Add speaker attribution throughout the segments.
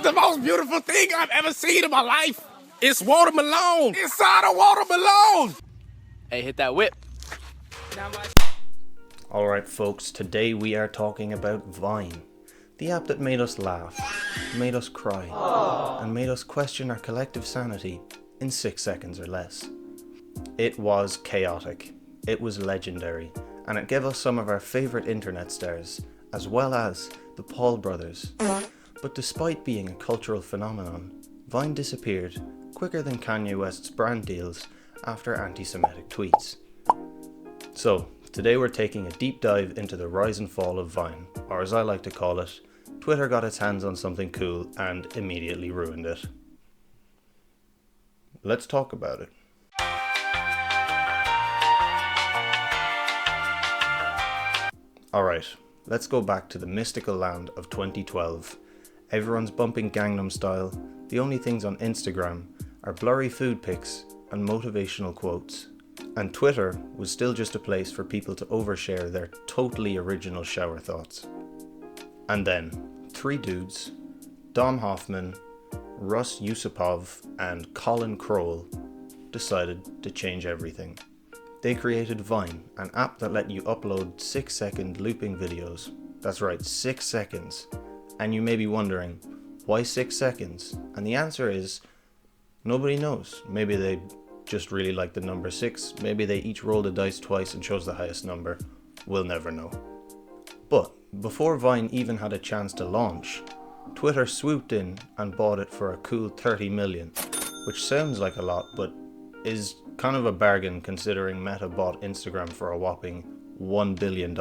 Speaker 1: the most beautiful thing I've ever seen in my life. It's Walter Malone. Inside of Walter Malone.
Speaker 2: Hey, hit that whip.
Speaker 3: Alright folks, today we are talking about Vine. The app that made us laugh, made us cry, and made us question our collective sanity in 6 seconds or less. It was chaotic, it was legendary, and it gave us some of our favourite internet stars, as well as the Paul brothers. But despite being a cultural phenomenon, Vine disappeared quicker than Kanye West's brand deals after anti-Semitic tweets. So, today we're taking a deep dive into the rise and fall of Vine, or as I like to call it, Twitter got its hands on something cool and immediately ruined it. Let's talk about it. Alright, let's go back to the mystical land of 2012. Everyone's bumping Gangnam Style, the only things on Instagram are blurry food pics and motivational quotes. And Twitter was still just a place for people to overshare their totally original shower thoughts. And then, 3 dudes, Dom Hoffman, Russ Yusupov, and Colin Kroll, decided to change everything. They created Vine, an app that let you upload 6-second looping videos. That's right, 6 seconds. And you may be wondering, why 6 seconds? And the answer is, nobody knows. Maybe they just really like the number 6. Maybe they each rolled a dice twice and chose the highest number. We'll never know. But before Vine even had a chance to launch, Twitter swooped in and bought it for a cool 30 million, which sounds like a lot, but is kind of a bargain considering Meta bought Instagram for a whopping $1 billion.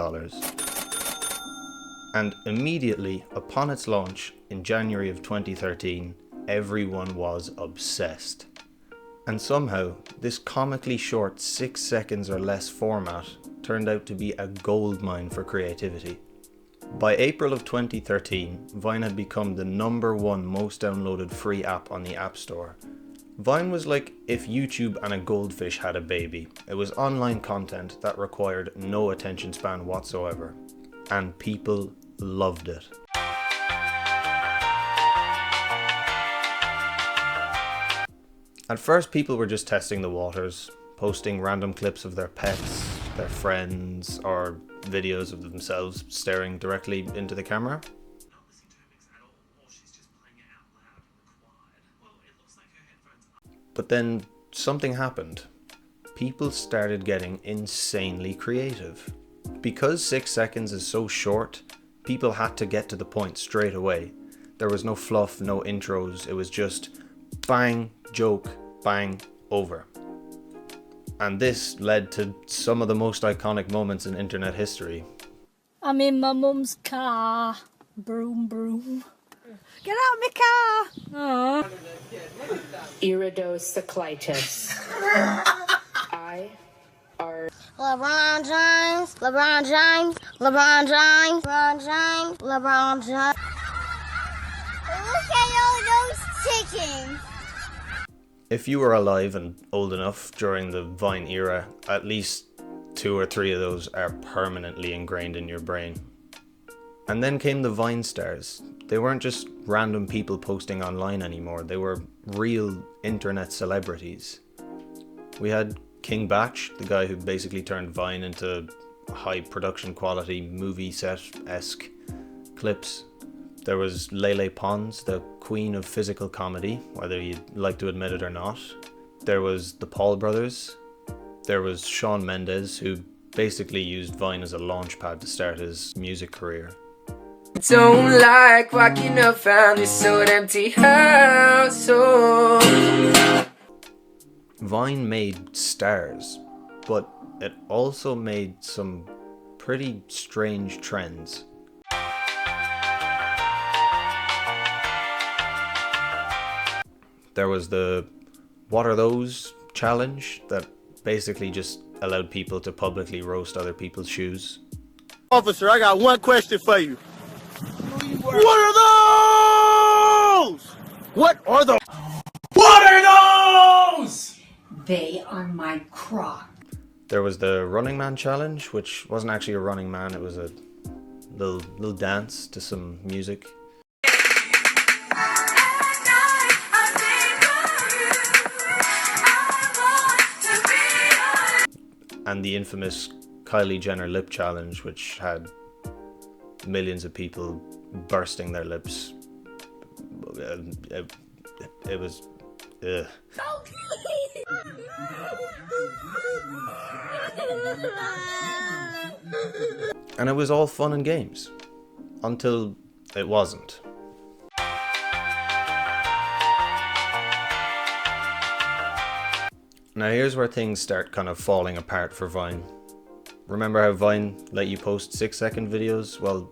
Speaker 3: And immediately upon its launch in January of 2013, everyone was obsessed. And somehow, this comically short 6 seconds or less format turned out to be a goldmine for creativity. By April of 2013, Vine had become the #1 most downloaded free app on the App Store. Vine was like if YouTube and a goldfish had a baby. It was online content that required no attention span whatsoever. And people loved it. At first, people were just testing the waters, posting random clips of their pets, their friends, or videos of themselves staring directly into the camera. But then something happened. People started getting insanely creative. Because 6 seconds is so short, people had to get to the point straight away. There was no fluff, no intros, it was just bang, joke, bang, over. And this led to some of the most iconic moments in internet history.
Speaker 4: I'm in my mum's car. Broom, broom. Get out of my car!
Speaker 5: Iridocyclitis.
Speaker 6: LeBron James, LeBron James, LeBron James, LeBron James, LeBron James. Look at all those chickens.
Speaker 3: If you were alive and old enough during the Vine era, at least 2 or 3 of those are permanently ingrained in your brain. And then came the Vine stars. They weren't just random people posting online anymore, they were real internet celebrities. We had King Batch, the guy who basically turned Vine into high production quality movie set-esque clips. There was Lele Pons, the queen of physical comedy, whether you'd like to admit it or not. There was the Paul brothers. There was Shawn Mendes, who basically used Vine as a launch pad to start his music career.
Speaker 5: Don't like walking up found this old empty house.
Speaker 3: Vine made stars, but it also made some pretty strange trends. There was the "What are those?" challenge that basically just allowed people to publicly roast other people's shoes.
Speaker 1: Officer, I got one question for you. What are those? What are those? What are those?
Speaker 7: They are my crock.
Speaker 3: There was the Running Man challenge, which wasn't actually a running man, it was a little dance to some music. and the infamous Kylie Jenner lip challenge, which had millions of people bursting their lips. It was... And it was all fun and games. Until it wasn't. Now here's where things start kind of falling apart for Vine. Remember how Vine let you post 6-second videos? Well,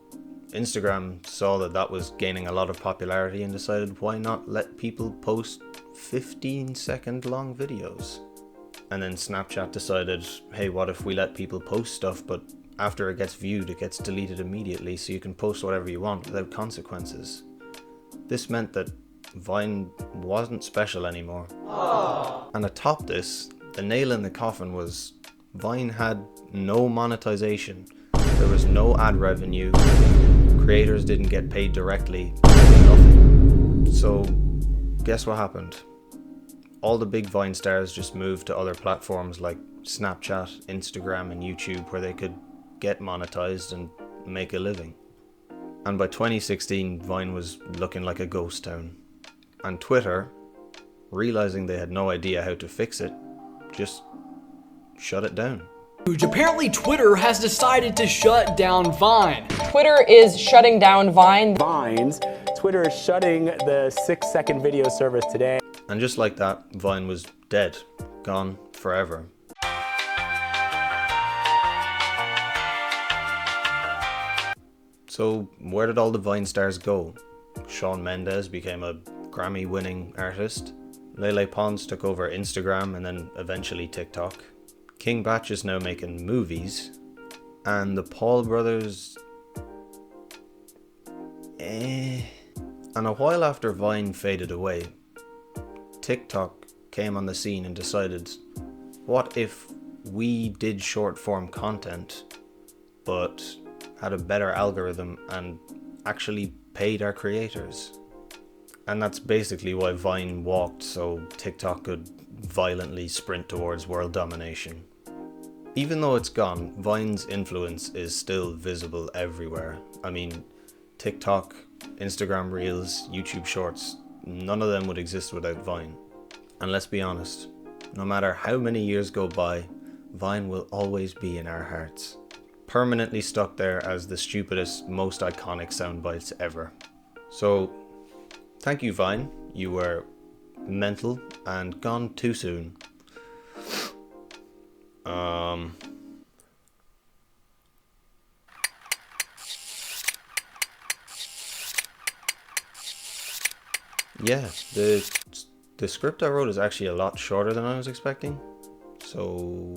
Speaker 3: Instagram saw that that was gaining a lot of popularity and decided why not let people post 15-second long videos. And then Snapchat decided, hey, what if we let people post stuff, but after it gets viewed it gets deleted immediately, so you can post whatever you want without consequences. This meant that Vine wasn't special anymore. Aww. And atop this, the nail in the coffin was Vine had no monetization. There was no ad revenue. Creators didn't get paid directly. Nothing. So guess what happened? All the big Vine stars just moved to other platforms like Snapchat, Instagram and YouTube, where they could get monetized and make a living. And by 2016, Vine was looking like a ghost town. And Twitter, realizing they had no idea how to fix it, just shut it down.
Speaker 2: Apparently Twitter has decided to shut down Vine.
Speaker 8: Twitter is shutting down Vine.
Speaker 9: Vines. Twitter is shutting the 6-second video service today.
Speaker 3: And just like that, Vine was dead, gone forever. So where did all the Vine stars go? Shawn Mendes became a Grammy-winning artist. Lele Pons took over Instagram and then eventually TikTok. King Bach is now making movies. And the Paul brothers... And a while after Vine faded away, TikTok came on the scene and decided, what if we did short form content, but had a better algorithm and actually paid our creators? And that's basically why Vine walked, so TikTok could violently sprint towards world domination. Even though it's gone, Vine's influence is still visible everywhere. I mean, TikTok, Instagram Reels, YouTube Shorts, none of them would exist without Vine. And let's be honest, no matter how many years go by, Vine will always be in our hearts. Permanently stuck there as the stupidest, most iconic sound bites ever. So, thank you Vine, you were mental and gone too soon. Yeah, the script I wrote is actually a lot shorter than I was expecting, so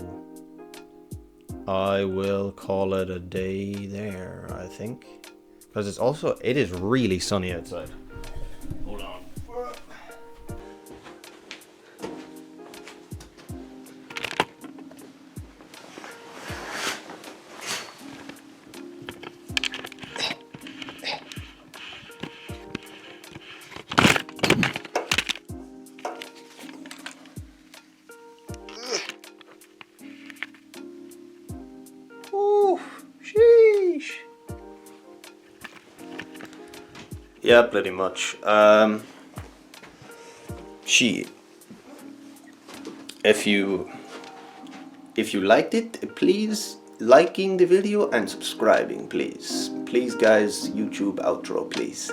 Speaker 3: I will call it a day there, I think, because it is really sunny outside. Hold on. Yeah, pretty much. Shit. If you liked it, please liking the video and subscribing, please. Please guys, YouTube outro, please.